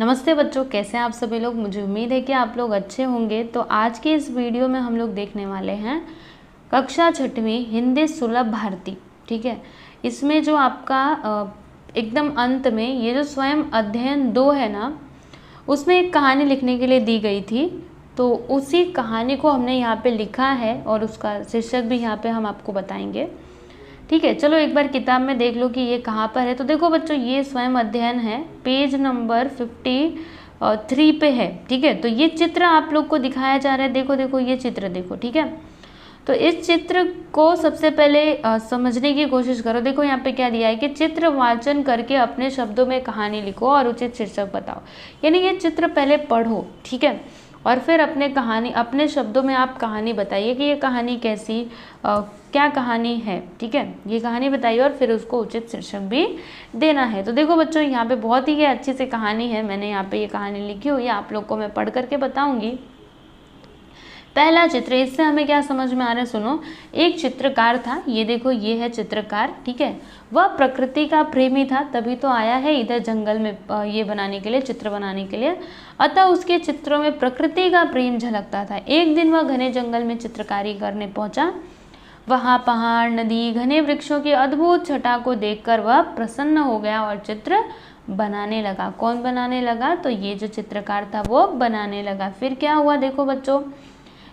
नमस्ते बच्चों, कैसे हैं आप सभी लोग। मुझे उम्मीद है कि आप लोग अच्छे होंगे। तो आज के इस वीडियो में हम लोग देखने वाले हैं कक्षा 6वीं हिंदी सुलभ भारती। ठीक है, इसमें जो आपका एकदम अंत में ये जो स्वयं अध्ययन 2 है ना, उसमें एक कहानी लिखने के लिए दी गई थी। तो उसी कहानी को हमने यहाँ पे लिखा है और उसका शीर्षक भी यहाँ पे हम आपको बताएंगे। ठीक है, चलो एक बार किताब में देख लो कि ये कहाँ पर है। तो देखो बच्चों, ये स्वयं अध्ययन है, पेज नंबर 53 पे है। ठीक है, तो ये चित्र आप लोग को दिखाया जा रहा है। देखो देखो ये चित्र देखो। ठीक है, तो इस चित्र को सबसे पहले समझने की कोशिश करो। देखो यहाँ पे क्या दिया है कि चित्र वाचन करके अपने शब्दों में कहानी लिखो और उचित शीर्षक बताओ। यानी ये चित्र पहले पढ़ो, ठीक है, और फिर अपने शब्दों में आप कहानी बताइए कि ये कहानी कैसी क्या कहानी है। ठीक है, ये कहानी बताइए और फिर उसको उचित शीर्षक भी देना है। तो देखो बच्चों, यहाँ पे बहुत ही अच्छी सी कहानी है। मैंने यहाँ पे ये कहानी लिखी हुई है, आप लोग को मैं पढ़ करके बताऊंगी। पहला चित्र, इससे हमें क्या समझ में आ रहा है, सुनो। एक चित्रकार था, ये देखो ये है चित्रकार। ठीक है, वह प्रकृति का प्रेमी था, तभी तो आया है इधर जंगल में ये बनाने के लिए, चित्र बनाने के लिए। अतः उसके चित्रों में प्रकृति का प्रेम झलकता था। एक दिन वह घने जंगल में चित्रकारी करने पहुंचा। वहाँ पहाड़, नदी, घने वृक्षों की अद्भुत छटा को देखकर वह प्रसन्न हो गया और चित्र बनाने लगा। कौन बनाने लगा? तो ये जो चित्रकार था वो बनाने लगा। फिर क्या हुआ देखो बच्चों,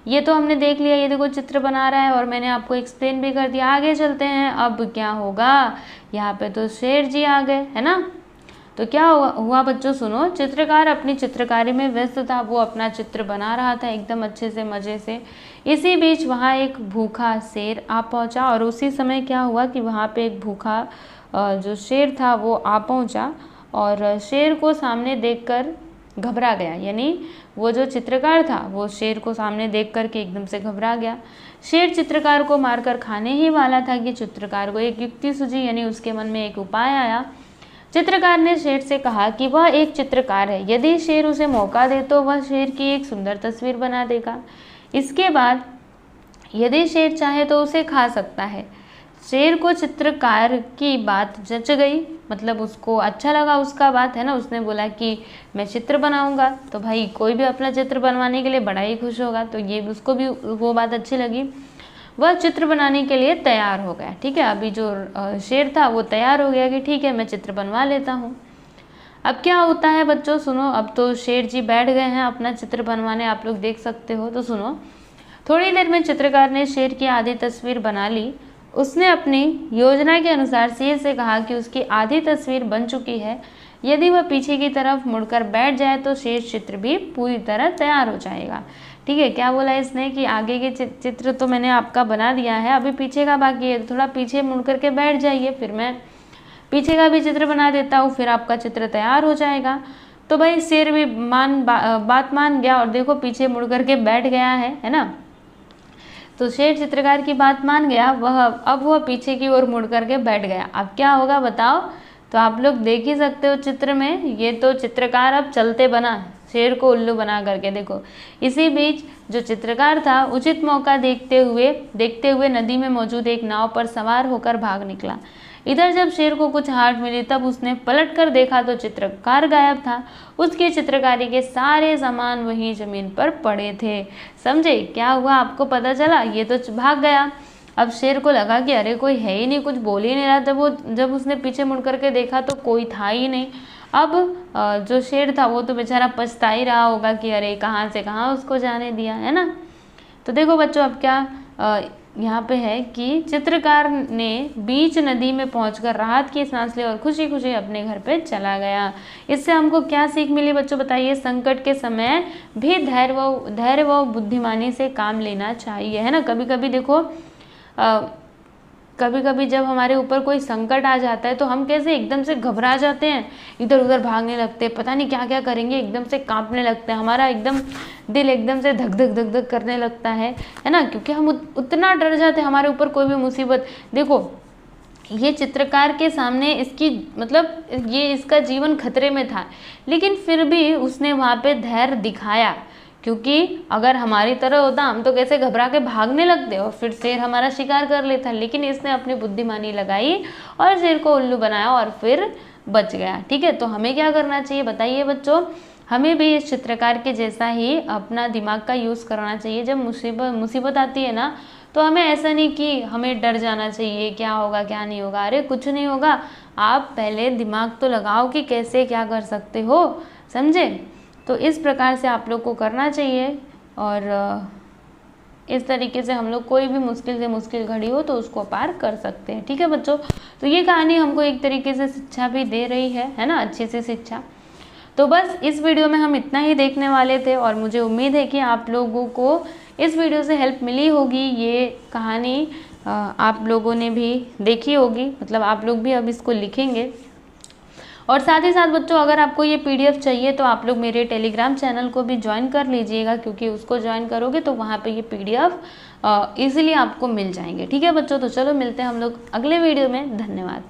ये तो हमने देख लिया, ये देखो चित्र बना रहा है और मैंने आपको एक्सप्लेन भी कर दिया। आगे चलते हैं, अब क्या होगा। यहाँ पे तो शेर जी आ गए, है ना। तो क्या हुआ बच्चों, सुनो। चित्रकार अपनी चित्रकारी में व्यस्त था, वो अपना चित्र बना रहा था एकदम अच्छे से, मज़े से। इसी बीच वहाँ एक भूखा शेर आ पहुँचा और उसी समय क्या हुआ कि वहाँ पे एक भूखा जो शेर था वो आ पहुँचा और शेर को सामने देखकर घबरा गया। यानी वो जो चित्रकार था वो शेर को सामने देख कर के एकदम से घबरा गया। शेर चित्रकार को मारकर खाने ही वाला था कि चित्रकार को एक युक्ति सूझी, यानी उसके मन में एक उपाय आया। चित्रकार ने शेर से कहा कि वह एक चित्रकार है, यदि शेर उसे मौका दे तो वह शेर की एक सुंदर तस्वीर बना देगा। इसके बाद यदि शेर चाहे तो उसे खा सकता है। शेर को चित्रकार की बात जच गई, मतलब उसको अच्छा लगा उसका बात, है ना। उसने बोला कि मैं चित्र बनाऊंगा। तो भाई कोई भी अपना चित्र बनवाने के लिए बड़ा ही खुश होगा, तो ये उसको भी वो बात अच्छी लगी। वह चित्र बनाने के लिए तैयार हो गया। ठीक है, अभी जो शेर था वो तैयार हो गया कि ठीक है मैं चित्र बनवा लेता हूँ। अब क्या होता है बच्चों, सुनो। अब तो शेर जी बैठ गए हैं अपना चित्र बनवाने, आप लोग देख सकते हो। तो सुनो, थोड़ी देर में चित्रकार ने शेर की आधी तस्वीर बना ली। उसने अपनी योजना के अनुसार शेर से कहा कि उसकी आधी तस्वीर बन चुकी है, यदि वह पीछे की तरफ मुड़कर बैठ जाए तो शेष चित्र भी पूरी तरह तैयार हो जाएगा। ठीक है, क्या बोला इसने कि आगे के चित्र तो मैंने आपका बना दिया है, अभी पीछे का बाकी है, थोड़ा पीछे मुड़ करके बैठ जाइए, फिर मैं पीछे का भी चित्र बना देता हूँ, फिर आपका चित्र तैयार हो जाएगा। तो भाई शेर भी बात मान गया और देखो पीछे मुड़ करके बैठ गया है ना। तो शेर चित्रकार की बात मान गया, वह पीछे की ओर मुड़ करके बैठ गया। अब क्या होगा बताओ। तो आप लोग देख ही सकते हो चित्र में, ये तो चित्रकार अब चलते बना, शेर को उल्लू बना करके। देखो इसी बीच जो चित्रकार था उचित मौका देखते हुए नदी में मौजूद एक नाव पर सवार होकर भाग निकला। इधर जब शेर को कुछ हाथ मिली तब उसने पलट कर देखा तो चित्रकार गायब था। उसकी चित्रकारी के सारे सामान वहीं जमीन पर पड़े थे। समझे क्या हुआ, आपको पता चला, ये तो भाग गया। अब शेर को लगा कि अरे कोई है ही नहीं, कुछ बोल ही नहीं रहा। जब उसने पीछे मुड़ करके देखा तो कोई था ही नहीं। अब जो शेर था वो तो बेचारा पछता ही रहा होगा कि अरे कहाँ से कहाँ उसको जाने दिया, है ना। तो देखो बच्चों, अब क्या यहाँ पे है कि चित्रकार ने बीच नदी में पहुंचकर राहत की सांस ली और खुशी खुशी अपने घर पे चला गया। इससे हमको क्या सीख मिली बच्चों बताइए। संकट के समय भी धैर्य व बुद्धिमानी से काम लेना चाहिए, है ना। कभी कभी देखो कभी कभी जब हमारे ऊपर कोई संकट आ जाता है तो हम कैसे एकदम से घबरा जाते हैं, इधर उधर भागने लगते हैं, पता नहीं क्या क्या करेंगे, एकदम से कांपने लगते हैं, हमारा एकदम दिल एकदम से धक धक धक धक करने लगता है ना। क्योंकि हम उतना डर जाते हैं हमारे ऊपर कोई भी मुसीबत। देखो ये चित्रकार के सामने इसका जीवन खतरे में था, लेकिन फिर भी उसने वहाँ पे धैर्य दिखाया। क्योंकि अगर हमारी तरह होता हम तो कैसे घबरा के भागने लगते और फिर शेर हमारा शिकार कर लेता। लेकिन इसने अपनी बुद्धिमानी लगाई और शेर को उल्लू बनाया और फिर बच गया। ठीक है, तो हमें क्या करना चाहिए बताइए बच्चों, हमें भी इस चित्रकार के जैसा ही अपना दिमाग का यूज़ करना चाहिए। जब मुसीबत आती है ना, तो हमें ऐसा नहीं कि हमें डर जाना चाहिए क्या होगा क्या नहीं होगा। अरे कुछ नहीं होगा, आप पहले दिमाग तो लगाओ कि कैसे क्या कर सकते हो, समझे। तो इस प्रकार से आप लोग को करना चाहिए और इस तरीके से हम लोग कोई भी मुश्किल से मुश्किल घड़ी हो तो उसको पार कर सकते हैं। ठीक है बच्चों, तो ये कहानी हमको एक तरीके से शिक्षा भी दे रही है ना, अच्छी सी शिक्षा। तो बस इस वीडियो में हम इतना ही देखने वाले थे और मुझे उम्मीद है कि आप लोगों को इस वीडियो से हेल्प मिली होगी। ये कहानी आप लोगों ने भी देखी होगी, मतलब आप लोग भी अब इसको लिखेंगे। और साथ ही साथ बच्चों, अगर आपको ये PDF चाहिए तो आप लोग मेरे टेलीग्राम चैनल को भी ज्वाइन कर लीजिएगा, क्योंकि उसको ज्वाइन करोगे तो वहाँ पे ये PDF ईजिली आपको मिल जाएंगे। ठीक है बच्चों, तो चलो मिलते हैं हम लोग अगले वीडियो में। धन्यवाद।